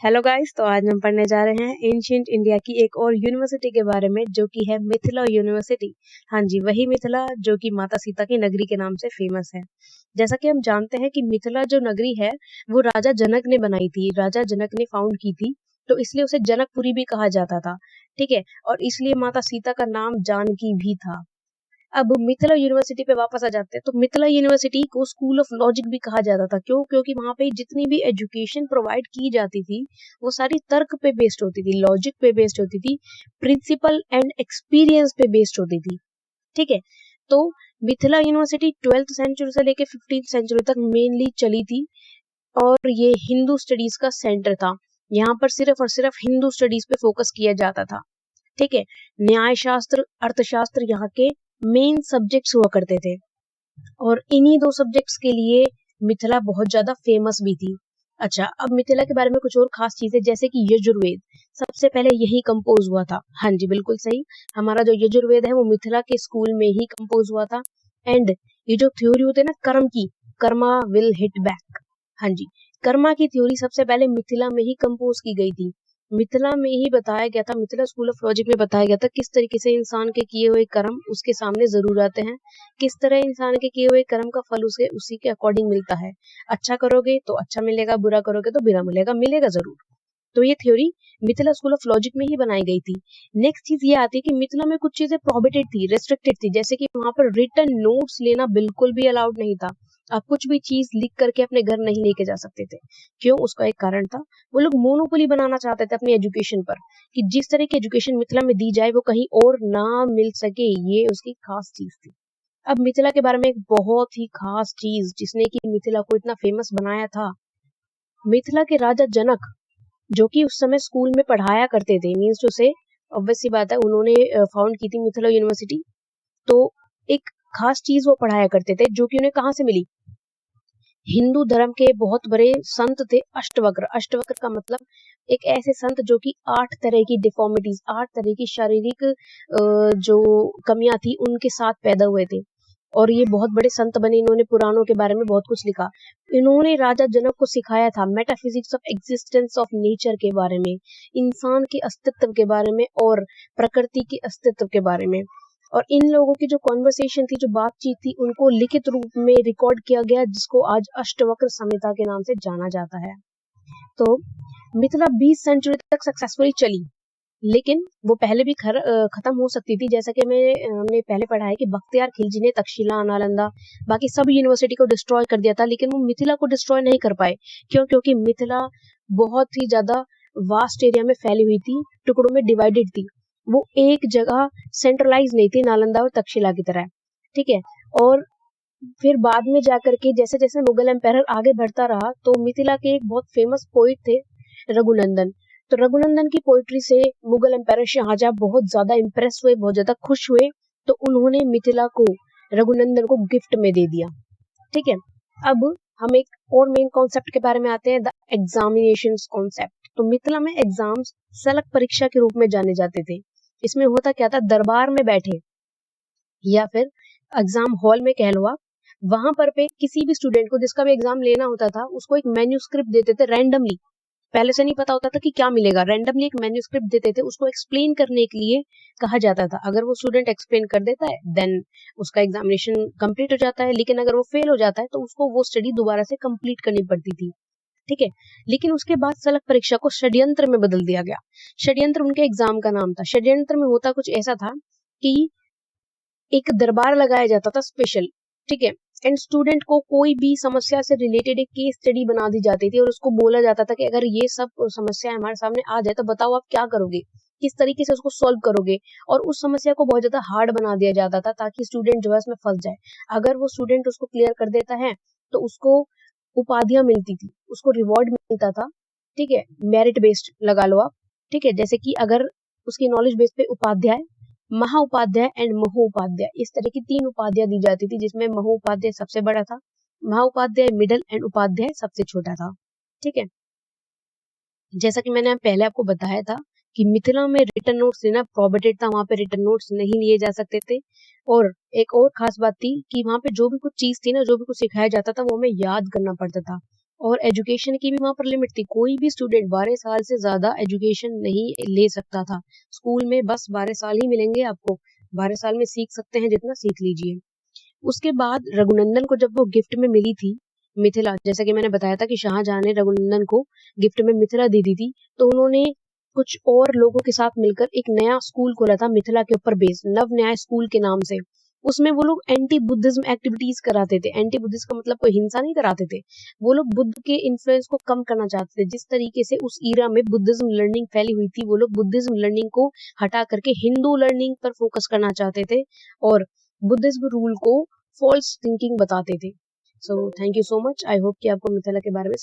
Hello guys, तो आज हम पढ़ने जा रहे हैं एंशिएंट इंडिया की एक और यूनिवर्सिटी के बारे में जो कि है मिथिला यूनिवर्सिटी। हाँ जी, वही मिथिला जो कि माता सीता की नगरी के नाम से फेमस है। जैसा कि हम जानते हैं कि मिथिला जो नगरी है वो राजा जनक ने बनाई थी, राजा जनक ने फाउंड की थी, तो इसलिए उसे जनकपुरी भी कहा जाता था। ठीक है, और इसलिए माता सीता का नाम जानकी भी था। अब मिथिला यूनिवर्सिटी पे वापस आ जाते हैं, तो मिथिला यूनिवर्सिटी को स्कूल ऑफ लॉजिक भी कहा जाता था। क्यों? क्योंकि वहां पे जितनी भी एजुकेशन प्रोवाइड की जाती थी वो सारी तर्क पे बेस्ड होती थी, लॉजिक पे बेस्ड होती थी, प्रिंसिपल एंड एक्सपीरियंस पे बेस्ड होती थी। ठीक है, तो मिथिला यूनिवर्सिटी 12th सेंचुरी से लेके 15th सेंचुरी तक मेनली चली थी और ये हिंदू स्टडीज का सेंटर था। यहाँ पर सिर्फ और सिर्फ हिंदू स्टडीज पे फोकस किया जाता था। ठीक है, न्याय शास्त्र, अर्थशास्त्र यहाँ के मेन सब्जेक्ट्स हुआ करते थे और इन्हीं दो सब्जेक्ट्स के लिए मिथिला बहुत ज्यादा फेमस भी थी। अच्छा, अब मिथिला के बारे में कुछ और खास चीजें, जैसे कि यजुर्वेद सबसे पहले यही कंपोज हुआ था। हाँ जी, बिल्कुल सही, हमारा जो यजुर्वेद है वो मिथिला के स्कूल में ही कंपोज हुआ था। एंड ये जो थ्योरी होते हैं ना कर्म की, कर्मा विल हिट बैक, हाँ जी, कर्मा की थ्योरी सबसे पहले मिथिला में ही कंपोज की गई थी। मिथिला में ही बताया गया था, मिथिला स्कूल ऑफ लॉजिक में बताया गया था किस तरीके से इंसान के किए हुए कर्म उसके सामने जरूर आते हैं, किस तरह इंसान के किए हुए कर्म का फल उसे उसी के अकॉर्डिंग मिलता है। अच्छा करोगे तो अच्छा मिलेगा, बुरा करोगे तो बुरा मिलेगा, मिलेगा जरूर। तो ये theory Mithila school of logic में ही बनाई गई थी। नेक्स्ट चीज ये आती है कि मिथिला में कुछ चीजें प्रोहिबिटेड थी, रेस्ट्रिक्टेड थी, जैसे कि वहां पर रिटन नोट्स लेना बिल्कुल भी अलाउड नहीं था। आप कुछ भी चीज लिख करके अपने घर नहीं लेके जा सकते थे। क्यों? उसका एक कारण था, वो लोग मोनोपोली बनाना चाहते थे अपनी एजुकेशन पर, कि जिस तरह की एजुकेशन मिथिला में दी जाए वो कहीं और ना मिल सके, ये उसकी खास चीज थी। अब मिथिला के बारे में एक बहुत ही खास चीज जिसने कि मिथिला को इतना फेमस बनाया था, मिथिला के राजा जनक जो कि उस समय स्कूल में पढ़ाया करते थे, मीन्स जो से ऑब्वियस सी बात है उन्होंने फाउंड की थी मिथिला यूनिवर्सिटी, तो एक खास चीज वो पढ़ाया करते थे जो कि उन्हें कहाँ से मिली। हिंदू धर्म के बहुत बड़े संत थे अष्टवक्र। अष्टवक्र का मतलब एक ऐसे संत जो कि 8 तरह की डिफॉर्मिटीज, 8 तरह की शारीरिक जो कमियां थी उनके साथ पैदा हुए थे और ये बहुत बड़े संत बने। इन्होंने पुराणों के बारे में बहुत कुछ लिखा। इन्होंने राजा जनक को सिखाया था metaphysics of existence of nature के बारे में, इंसान के अस्तित्व के बारे में और प्रकृति के अस्तित्व के बारे में। और इन लोगों की जो कॉन्वर्सेशन थी, जो बातचीत थी, उनको लिखित रूप में रिकॉर्ड किया गया, जिसको आज अष्टवक्र संहिता के नाम से जाना जाता है। तो मिथिला 20 सेंचुरी तक सक्सेसफुली चली, लेकिन वो पहले भी खत्म हो सकती थी। जैसा कि हमने पहले पढ़ा है कि बख्तियार खिलजी ने तक्षशिला, नालंदा, बाकी सब यूनिवर्सिटी को डिस्ट्रॉय कर दिया था, लेकिन वो मिथिला को डिस्ट्रॉय नहीं कर पाए। क्यों? क्योंकि मिथिला बहुत ही ज्यादा वास्ट एरिया में फैली हुई थी, टुकड़ों में डिवाइडेड थी, वो एक जगह सेंट्रलाइज नहीं थी नालंदा और तक्षशिला की तरह। ठीक है, और फिर बाद में जाकर के जैसे जैसे मुगल एम्पायर आगे बढ़ता रहा, तो मिथिला के एक बहुत फेमस पोइट थे रघुनंदन। तो रघुनंदन की पोइट्री से मुगल एम्पायर शाहजहां बहुत ज्यादा इंप्रेस हुए, बहुत ज्यादा खुश हुए, तो उन्होंने मिथिला को, रघुनंदन को गिफ्ट में दे दिया। ठीक है, अब हम एक और मेन कॉन्सेप्ट के बारे में आते हैं, द एग्जामिनेशन कॉन्सेप्ट। तो मिथिला में एग्जाम्स सलग परीक्षा के रूप में जाने जाते थे। इसमें होता क्या था, दरबार में बैठे या फिर एग्जाम हॉल में कह लो आप, वहां पर पे किसी भी स्टूडेंट को जिसका भी एग्जाम लेना होता था उसको एक मैन्यूस्क्रिप्ट देते थे रैंडमली। पहले से नहीं पता होता था कि क्या मिलेगा, रैंडमली एक मैन्यूस्क्रिप्ट देते थे, उसको एक्सप्लेन करने के लिए कहा जाता था। अगर वो स्टूडेंट एक्सप्लेन कर देता है देन उसका एग्जामिनेशन कंप्लीट हो जाता है, लेकिन अगर वो फेल हो जाता है तो उसको वो स्टडी दोबारा से कंप्लीट करनी पड़ती थी। ठीक है, लेकिन उसके बाद सलग परीक्षा को षड्यंत्र में बदल दिया गया। षड्यंत्र उनके एग्जाम का नाम था। षड्यंत्र में होता कुछ ऐसा था कि एक दरबार लगाया जाता था स्पेशल। ठीक है, एंड स्टूडेंट को कोई भी समस्या से रिलेटेड एक केस स्टडी बना दी जाती थी और उसको बोला जाता था कि अगर ये सब समस्या हमारे सामने आ जाए तो बताओ आप क्या करोगे, किस तरीके से उसको सॉल्व करोगे, और उस समस्या को बहुत ज्यादा हार्ड बना दिया जाता था ताकि स्टूडेंट जो है उसमें फंस जाए। अगर वो स्टूडेंट उसको क्लियर कर देता है तो उसको उपाधियां मिलती थी, उसको रिवॉर्ड मिलता था। ठीक है, मेरिट बेस्ड लगा लो आप। ठीक है, जैसे कि अगर उसकी नॉलेज बेस पे उपाध्याय, महाउपाध्याय एंड महोपाध्याय, इस तरह की 3 उपाधियां दी जाती थी, जिसमें महोपाध्याय सबसे बड़ा था, महाउपाध्याय मिडिल एंड उपाध्याय सबसे छोटा था। ठीक है, जैसा कि मैंने पहले आपको बताया था कि मिथिला में रिटन नोट्स लेना प्रोहिबिटेड था, वहां पे रिटन नोट्स नहीं लिए जा सकते थे। और एक और खास बात थी कि वहां पे जो भी कुछ चीज थी ना, जो भी कुछ सिखाया जाता था वो हमें याद करना पड़ता था, और एजुकेशन की भी वहाँ पर लिमिट थी। कोई भी स्टूडेंट 12 साल से ज़्यादा एजुकेशन नहीं ले सकता था। स्कूल में बस 12 साल ही मिलेंगे आपको। 12 साल में सीख सकते हैं जितना सीख लीजिए। उसके बाद रघुनंदन को जब वो गिफ्ट में मिली थी मिथिला, जैसा कि मैंने बताया था कि शाहजहां ने रघुनंदन को गिफ्ट में मिथिला दे दी थी, तो उन्होंने कुछ और लोगों के साथ मिलकर एक नया स्कूल खोला था मिथिला के ऊपर बेस्ड, नव न्याय स्कूल के नाम से। उसमें वो लोग एंटी बुद्धिज्म एक्टिविटीज कराते थे। एंटी बुद्धिज्म का मतलब कोई हिंसा नहीं कराते थे। वो लोग बुद्ध के इन्फ्लुएंस को कम करना चाहते थे। जिस तरीके से उस ईरा में बुद्धिज्म लर्निंग फैली हुई थी, वो लोग बुद्धिज्म लर्निंग को हटा करके हिंदू लर्निंग पर फोकस करना चाहते थे और बुद्धिज्म रूल को फॉल्स थिंकिंग बताते थे। So thank you so much. I hope कि आपको मिथिला के बारे में